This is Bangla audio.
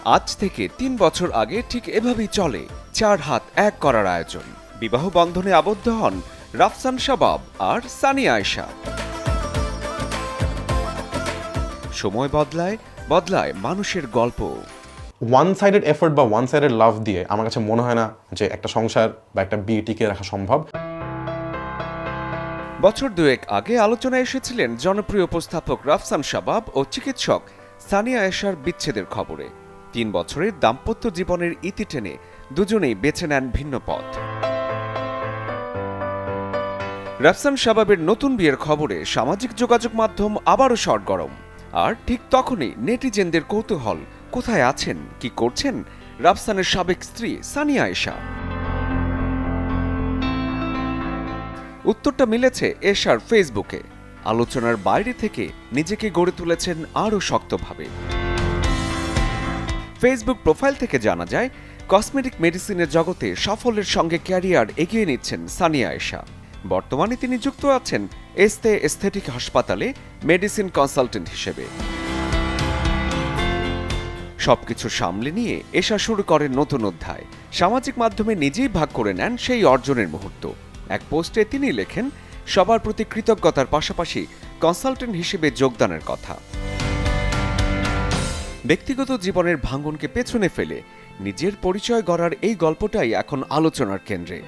আজ থেকে ৩ বছর আগে ঠিক এভাবেই চলে ৪ হাত এক করার আয়োজন। বিবাহ বন্ধনে আবদ্ধ হন রাফসান শাবাব আর সানিয়া আয়েশা। সময় বদলায় বদলায় মানুষের গল্প। ওয়ান সাইডেড এফোর্ট বা ওয়ান সাইডেড লাভ দিয়ে আমার কাছে মনে হয় না যে একটা সংসার বা একটা বিয়ে টিকে রাখা সম্ভব। বছর দুয়েক আগে আলোচনায় এসেছিলেন জনপ্রিয় উপস্থাপক রাফসান শাবাব ও চিকিৎসক সানিয়া আয়েশার বিচ্ছেদের খবরে। ৩ বছরের দাম্পত্য জীবনের ইতি টেনে দুজনেই বেছে নেন ভিন্ন পথ। রাফসান শাবাবের নতুন বিয়ের খবরে সামাজিক যোগাযোগ মাধ্যম আবারও সরগরম। আর ঠিক তখনই নেটিজেনদের কৌতূহল, কোথায় আছেন, কি করছেন রাফসানের সাবেক স্ত্রী সানিয়া আয়েশা। উত্তরটা মিলেছে এশার ফেসবুকে। আলোচনার বাইরে থেকে নিজেকে গড়ে তুলেছেন আরও শক্তভাবে। ফেসবুক প্রোফাইল থেকে জানা যায়, কসমেটিক মেডিসিনের জগতে সাফল্যের সঙ্গে ক্যারিয়ার এগিয়ে নিচ্ছেন সানিয়া আয়েশা। বর্তমানে তিনি যুক্ত আছেন এস্তে এস্থেটিক হাসপাতালে মেডিসিন কনসালটেন্ট হিসেবে। সবকিছু সামলে নিয়ে এশা শুরু করেন নতুন অধ্যায়। সামাজিক মাধ্যমে নিজেই ভাগ করে নেন সেই অর্জনের মুহূর্ত। এক পোস্টে তিনি লেখেন, সবার প্রতি কৃতজ্ঞতার পাশাপাশি কনসালটেন্ট হিসেবে যোগদানের কথা। ব্যক্তিগত জীবনের ভাঙনকে পেছনে ফেলে নিজের পরিচয় গড়ার এই গল্পটাই এখন আলোচনার কেন্দ্রে।